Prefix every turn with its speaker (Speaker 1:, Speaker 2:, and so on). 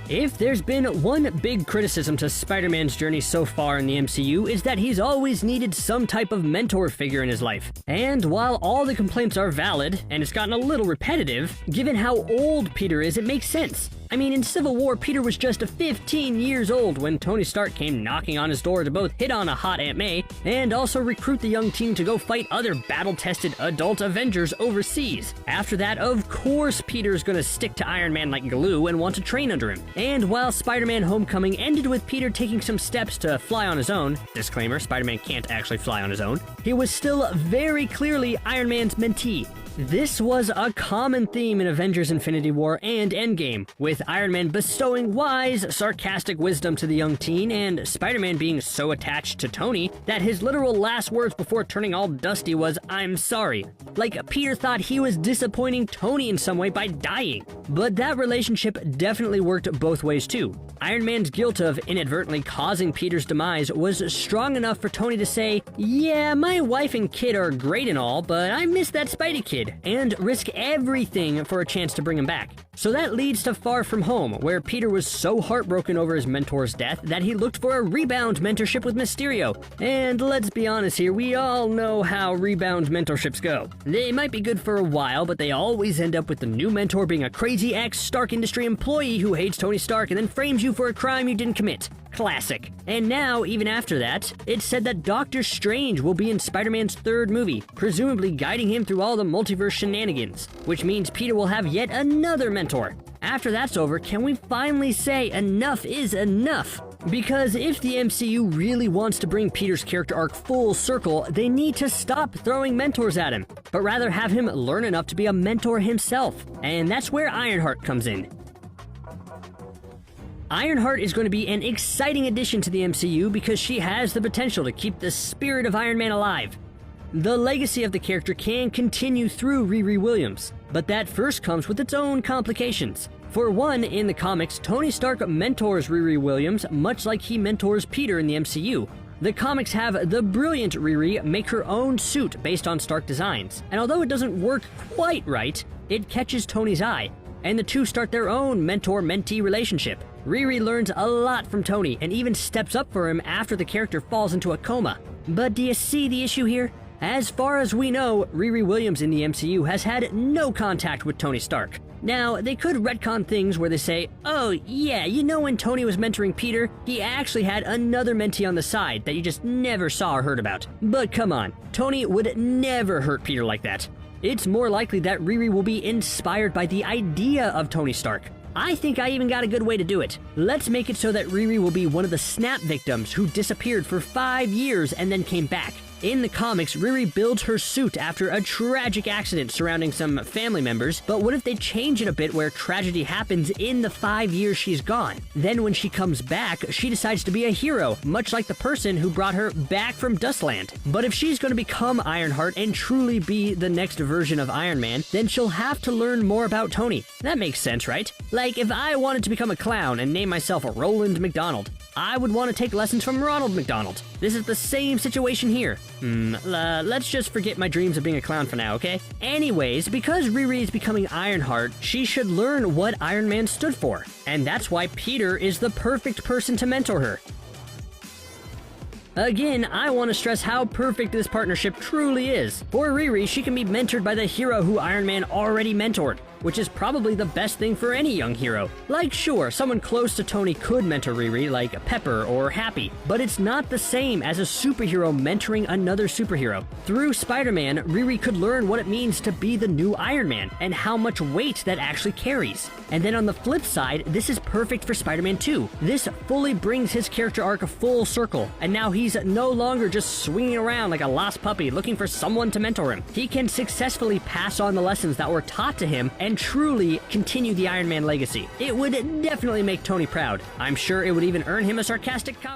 Speaker 1: If there's been one big criticism to Spider-Man's journey so far in the MCU, is that he's always needed some type of mentor figure in his life. And while all the complaints are valid, and it's gotten a little repetitive, given how old Peter is, it makes sense. I mean, in Civil War, Peter was just 15 years old when Tony Stark came knocking on his door to both hit on a hot Aunt May and also recruit the young team to go fight other battle-tested adult Avengers overseas. After that, of course, Peter's gonna stick to Iron Man like glue and want to train under him. And while Spider-Man Homecoming ended with Peter taking some steps to fly on his own, disclaimer, Spider-Man can't actually fly on his own, he was still very clearly Iron Man's mentee. This was a common theme in Avengers Infinity War and Endgame, with Iron Man bestowing wise, sarcastic wisdom to the young teen, and Spider-Man being so attached to Tony that his literal last words before turning all dusty was, "I'm sorry." Like, Peter thought he was disappointing Tony in some way by dying. But that relationship definitely worked both ways too. Iron Man's guilt of inadvertently causing Peter's demise was strong enough for Tony to say, "Yeah, my wife and kid are great and all, but I miss that Spidey kid," and risk everything for a chance to bring him back. So that leads to Far From Home, where Peter was so heartbroken over his mentor's death that he looked for a rebound mentorship with Mysterio. And let's be honest here, we all know how rebound mentorships go. They might be good for a while, but they always end up with the new mentor being a crazy ex-Stark Industry employee who hates Tony Stark and then frames you for a crime you didn't commit. Classic. And now, even after that, it's said that Doctor Strange will be in Spider-Man's third movie, presumably guiding him through all the multiverse shenanigans, which means Peter will have yet another mentor. After that's over, can we finally say enough is enough? Because if the MCU really wants to bring Peter's character arc full circle, they need to stop throwing mentors at him, but rather have him learn enough to be a mentor himself. And that's where Ironheart comes in. Ironheart is going to be an exciting addition to the MCU because she has the potential to keep the spirit of Iron Man alive. The legacy of the character can continue through Riri Williams, but that first comes with its own complications. For one, in the comics, Tony Stark mentors Riri Williams much like he mentors Peter in the MCU. The comics have the brilliant Riri make her own suit based on Stark designs, and although it doesn't work quite right, it catches Tony's eye, and the two start their own mentor-mentee relationship. Riri learns a lot from Tony and even steps up for him after the character falls into a coma. But do you see the issue here? As far as we know, Riri Williams in the MCU has had no contact with Tony Stark. Now, they could retcon things where they say, "Oh yeah, you know when Tony was mentoring Peter, he actually had another mentee on the side that you just never saw or heard about." But come on, Tony would never hurt Peter like that. It's more likely that Riri will be inspired by the idea of Tony Stark. I think I even got a good way to do it. Let's make it so that Riri will be one of the snap victims who disappeared for 5 years and then came back. In the comics, Riri builds her suit after a tragic accident surrounding some family members, but what if they change it a bit where tragedy happens in the 5 years she's gone? Then when she comes back, she decides to be a hero, much like the person who brought her back from Dustland. But if she's going to become Ironheart and truly be the next version of Iron Man, then she'll have to learn more about Tony. That makes sense, right? Like, if I wanted to become a clown and name myself Roland McDonald, I would want to take lessons from Ronald McDonald. This is the same situation here. Let's just forget my dreams of being a clown for now, okay? Anyways, because Riri is becoming Ironheart, she should learn what Iron Man stood for. And that's why Peter is the perfect person to mentor her. Again, I want to stress how perfect this partnership truly is. For Riri, she can be mentored by the hero who Iron Man already mentored, which is probably the best thing for any young hero. Like, sure, someone close to Tony could mentor Riri, like Pepper or Happy, but it's not the same as a superhero mentoring another superhero. Through Spider-Man, Riri could learn what it means to be the new Iron Man, and how much weight that actually carries. And then on the flip side, this is perfect for Spider-Man 2. This fully brings his character arc full circle, and now he's no longer just swinging around like a lost puppy looking for someone to mentor him. He can successfully pass on the lessons that were taught to him and truly continue the Iron Man legacy. It would definitely make Tony proud. I'm sure it would even earn him a sarcastic comment.